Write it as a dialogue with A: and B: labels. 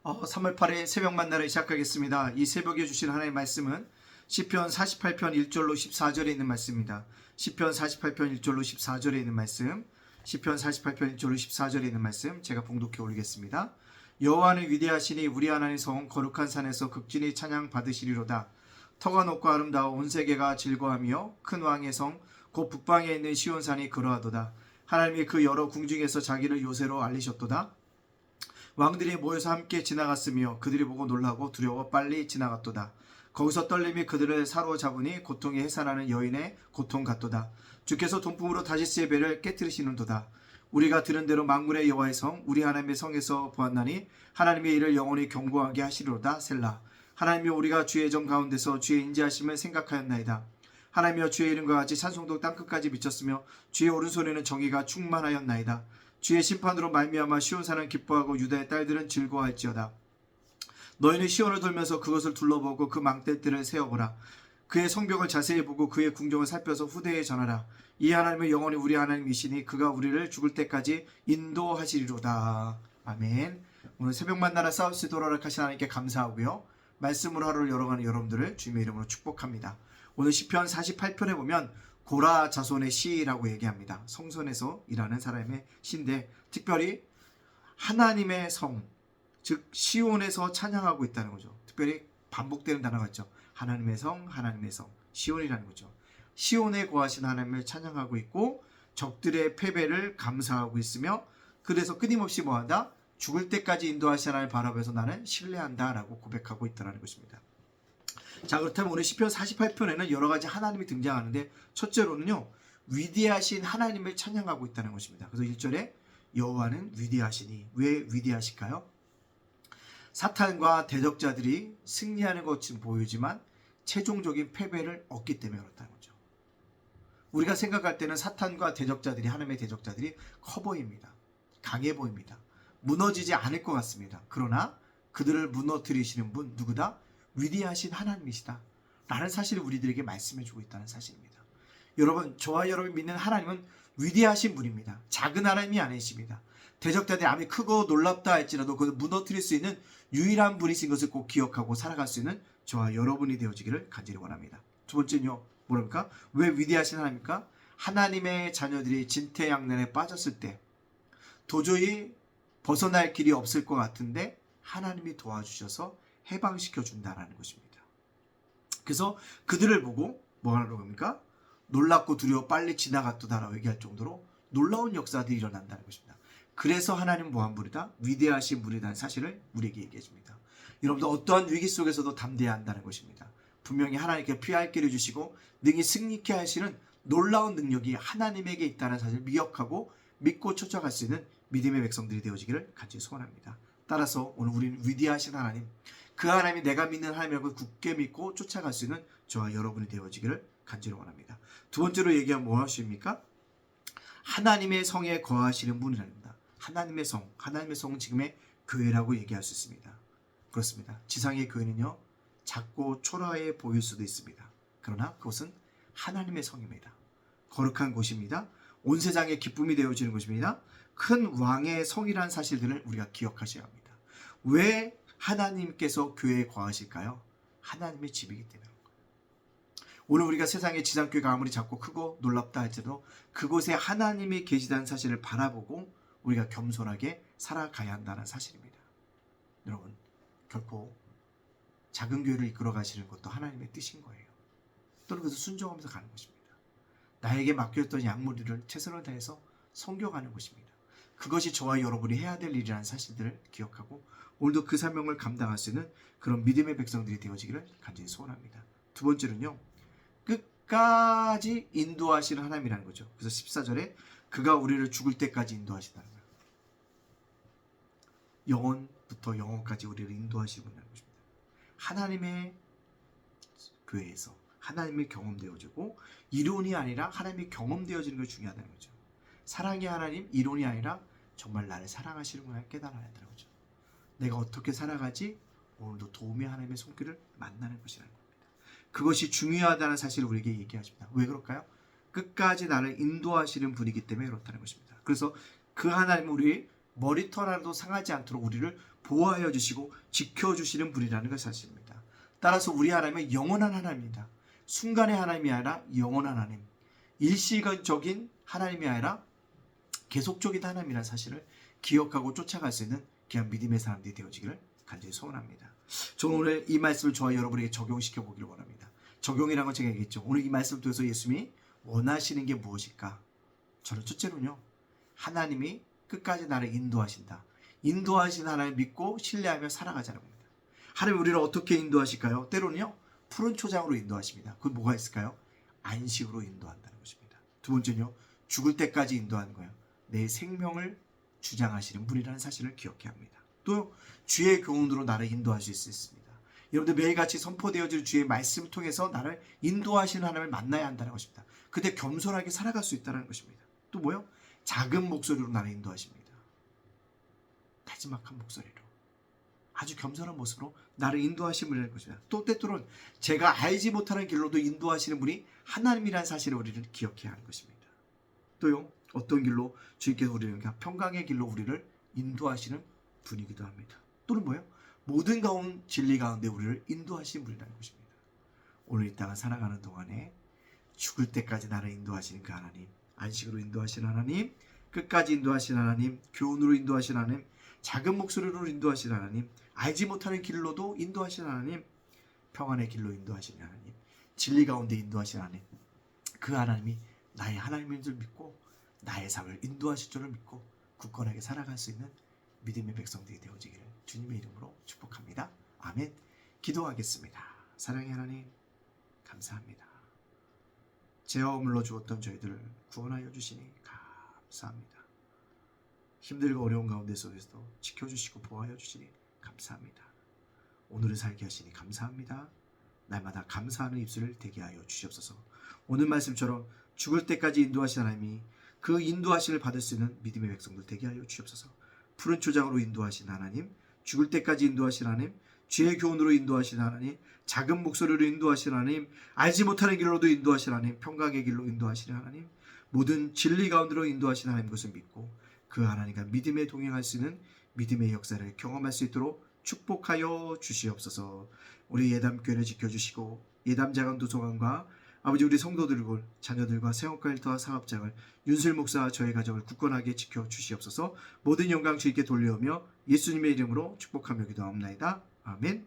A: 3월 8일 새벽 만나를 시작하겠습니다. 이 새벽에 주신 하나님의 말씀은 시편 48편 1절로 14절에 있는 말씀입니다. 시편 48편 1절로 14절에 있는 말씀, 시편 48편 1절로 14절에 있는 말씀 제가 봉독해 올리겠습니다. 여호와는 위대하시니 우리 하나님 성 거룩한 산에서 극진히 찬양 받으시리로다. 터가 높고 아름다워 온 세계가 즐거하며 큰 왕의 성 곧 북방에 있는 시온산이 그러하도다. 하나님이 그 여러 궁중에서 자기를 요새로 알리셨도다. 왕들이 모여서 함께 지나갔으며 그들이 보고 놀라고 두려워 빨리 지나갔도다. 거기서 떨림이 그들을 사로잡으니 고통이 해산하는 여인의 고통 같도다. 주께서 돈풍으로 다시스의 배를 깨뜨리시는도다. 우리가 들은 대로 만군의 여호와의 성 우리 하나님의 성에서 보았나니 하나님의 일을 영원히 경고하게 하시리로다. 셀라. 하나님이여 우리가 주의 정 가운데서 주의 인지하심을 생각하였나이다. 하나님이여 주의 이름과 같이 찬송도 땅끝까지 미쳤으며 주의 오른손에는 정의가 충만하였나이다. 주의 심판으로 말미암아 시온산은 기뻐하고 유다의 딸들은 즐거워할지어다. 너희는 시온을 돌면서 그것을 둘러보고 그 망대들을 세어보라. 그의 성벽을 자세히 보고 그의 궁정을 살펴서 후대에 전하라. 이 하나님은 영원히 우리 하나님이시니 그가 우리를 죽을 때까지 인도하시리로다. 아멘. 오늘 새벽 만나라 싸우시 돌아라 하신 하나님께 감사하고요. 말씀으로 하루를 열어가는 여러분들을 주님의 이름으로 축복합니다. 오늘 시편 48편에 보면 고라 자손의 시라고 얘기합니다. 성전에서 일하는 사람의 시인데 특별히 하나님의 성, 즉 시온에서 찬양하고 있다는 거죠. 특별히 반복되는 단어가 있죠. 하나님의 성, 하나님의 성, 시온이라는 거죠. 시온에 거하신 하나님을 찬양하고 있고 적들의 패배를 감사하고 있으며 그래서 끊임없이 뭐한다? 죽을 때까지 인도하신 하나님을 바라보면서 나는 신뢰한다 라고 고백하고 있다는 것입니다. 자, 그렇다면 오늘 시편 48편에는 여러 가지 하나님이 등장하는데 첫째로는요, 위대하신 하나님을 찬양하고 있다는 것입니다. 그래서 1절에 여호와는 위대하시니, 왜 위대하실까요? 사탄과 대적자들이 승리하는 것은 보이지만 최종적인 패배를 얻기 때문에 그렇다는 거죠. 우리가 생각할 때는 사탄과 대적자들이, 하나님의 대적자들이 커 보입니다. 강해 보입니다. 무너지지 않을 것 같습니다. 그러나 그들을 무너뜨리시는 분 누구다? 위대하신 하나님이시다 라는 사실을 우리들에게 말씀해주고 있다는 사실입니다. 여러분, 저와 여러분이 믿는 하나님은 위대하신 분입니다. 작은 하나님이 아니십니다. 대적자들이 아무리 크고 놀랍다 할지라도 그것을 무너뜨릴 수 있는 유일한 분이신 것을 꼭 기억하고 살아갈 수 있는 저와 여러분이 되어지기를 간절히 원합니다. 두 번째는요, 뭐랍니까? 왜 위대하신 하나님입니까? 하나님의 자녀들이 진퇴양난에 빠졌을 때 도저히 벗어날 길이 없을 것 같은데 하나님이 도와주셔서 해방시켜 준다라는 것입니다. 그래서 그들을 보고 뭐라고 합니까? 놀랍고 두려워 빨리 지나갔도다라고 얘기할 정도로 놀라운 역사들이 일어난다는 것입니다. 그래서 하나님은 뭐한 분이다? 위대하신 분이라는 사실을 우리에게 얘기해 줍니다. 여러분들 어떠한 위기 속에서도 담대해야 한다는 것입니다. 분명히 하나님께 피할 길을 주시고 능히 승리케 하시는 놀라운 능력이 하나님에게 있다는 사실을 기억하고 믿고 쫓아갈 수 있는 믿음의 백성들이 되어지기를 간절히 소원합니다. 따라서 오늘 우리는 위대하신 하나님, 그 하나님이 내가 믿는 하나님이라고 굳게 믿고 쫓아갈 수 있는 저와 여러분이 되어지기를 간절히 원합니다. 두 번째로 얘기하면 무엇입니까? 하나님의 성에 거하시는 분이랍니다. 하나님의 성, 하나님의 성은 지금의 교회라고 얘기할 수 있습니다. 그렇습니다. 지상의 교회는요, 작고 초라해 보일 수도 있습니다. 그러나 그것은 하나님의 성입니다. 거룩한 곳입니다. 온 세상의 기쁨이 되어지는 곳입니다. 큰 왕의 성이라는 사실들을 우리가 기억하셔야 합니다. 왜 하나님께서 교회에 거하실까요? 하나님의 집이기 때문에. 오늘 우리가 세상의 지상교회가 아무리 작고 크고 놀랍다 할지라도 그곳에 하나님이 계시다는 사실을 바라보고 우리가 겸손하게 살아가야 한다는 사실입니다. 여러분, 결코 작은 교회를 이끌어 가시는 것도 하나님의 뜻인 거예요. 또는 그래서 순종하면서 가는 것입니다. 나에게 맡겼던 양무리를 최선을 다해서 섬겨가는 것입니다. 그것이 저와 여러분이 해야 될 일이라는 사실들을 기억하고 오늘도 그 사명을 감당할 수 있는 그런 믿음의 백성들이 되어지기를 간절히 소원합니다. 두 번째는요, 끝까지 인도하시는 하나님이라는 거죠. 그래서 14절에 그가 우리를 죽을 때까지 인도하신다는 거예요. 영원부터 영원까지 우리를 인도하시는 것입니다. 하나님의 교회에서 하나님이 경험되어지고 이론이 아니라 하나님이 경험되어지는 것이 중요하다는 거죠. 사랑의 하나님, 이론이 아니라 정말 나를 사랑하시는구나 깨달아야 한다는 거죠. 내가 어떻게 살아가지? 오늘도 도움이 하나님의 손길을 만나는 것이라는 겁니다. 그것이 중요하다는 사실을 우리에게 얘기하십니다. 왜 그럴까요? 끝까지 나를 인도하시는 분이기 때문에 그렇다는 것입니다. 그래서 그 하나님은 우리 머리털 하나도 상하지 않도록 우리를 보호하여 주시고 지켜주시는 분이라는 것을 사실입니다. 따라서 우리 하나님은 영원한 하나님입니다. 순간의 하나님이 아니라 영원한 하나님, 일시적인 하나님이 아니라 계속적인 하나님이라는 사실을 기억하고 쫓아갈 수 있는 귀한 믿음의 사람들이 되어지기를 간절히 소원합니다. 저는 오늘 이 말씀을 저와 여러분에게 적용시켜 보기를 원합니다. 적용이라는 건 제가 얘기했죠. 오늘 이 말씀을 통해서 예수님이 원하시는 게 무엇일까? 저는 첫째로는요, 하나님이 끝까지 나를 인도하신다. 인도하신 하나님 믿고 신뢰하며 살아가자는 겁니다. 하나님 우리를 어떻게 인도하실까요? 때로는요, 푸른 초장으로 인도하십니다. 그건 뭐가 있을까요? 안식으로 인도한다는 것입니다. 두 번째는요, 죽을 때까지 인도하는 거예요. 내 생명을 주장하시는 분이라는 사실을 기억해야 합니다. 또 주의 교훈으로 나를 인도하실 수 있습니다. 여러분들 매일같이 선포되어질 주의 말씀을 통해서 나를 인도하시는 하나님을 만나야 한다는 것입니다. 그때 겸손하게 살아갈 수 있다는 것입니다. 또 뭐요? 작은 목소리로 나를 인도하십니다. 나지막한 목소리로 아주 겸손한 모습으로 나를 인도하시는 분이라는 것입니다. 또 때때로는 제가 알지 못하는 길로도 인도하시는 분이 하나님이라는 사실을 우리를 기억해야 하는 것입니다. 또요, 어떤 길로 주님께서 우리를 평강의 길로 우리를 인도하시는 분이기도 합니다. 또는 뭐예요? 모든 가운 진리 가운데 우리를 인도하시는 분이라는 것입니다. 오늘 이 땅을 살아가는 동안에 죽을 때까지 나를 인도하시는 그 하나님, 안식으로 인도하시는 하나님, 끝까지 인도하시는 하나님, 교훈으로 인도하시는 하나님, 작은 목소리로 인도하시는 하나님, 알지 못하는 길로도 인도하시는 하나님, 평안의 길로 인도하시는 하나님, 진리 가운데 인도하시는 하나님, 그 하나님이 나의 하나님인 줄 믿고 나의 삶을 인도하실 줄을 믿고 굳건하게 살아갈 수 있는 믿음의 백성들이 되어지기를 주님의 이름으로 축복합니다. 아멘. 기도하겠습니다. 사랑의 하나님, 감사합니다. 죄와 허물로 죽었던 저희들을 구원하여 주시니 감사합니다. 힘들고 어려운 가운데 속에서도 지켜주시고 보호하여 주시니 감사합니다. 오늘을 살게 하시니 감사합니다. 날마다 감사하는 입술을 되게 하여 주시옵소서. 오늘 말씀처럼 죽을 때까지 인도하신 하나님이 그 인도하심을 받을 수 있는 믿음의 백성들 되게 하여 주시옵소서. 푸른 초장으로 인도하신 하나님, 죽을 때까지 인도하신 하나님, 주의 교훈으로 인도하신 하나님, 작은 목소리로 인도하신 하나님, 알지 못하는 길로도 인도하신 하나님, 평강의 길로 인도하신 하나님, 모든 진리 가운데로 인도하신 하나님 것을 믿고 그 하나님과 믿음에 동행할 수 있는 믿음의 역사를 경험할 수 있도록 축복하여 주시옵소서. 우리 예담교회를 지켜주시고 예담자간 도서관과 아버지 우리 성도들과 자녀들과 세원과 일터와 사업장을 윤슬 목사와 저의 가정을 굳건하게 지켜주시옵소서. 모든 영광 주님께 돌려오며 예수님의 이름으로 축복하며 기도하옵나이다. 아멘.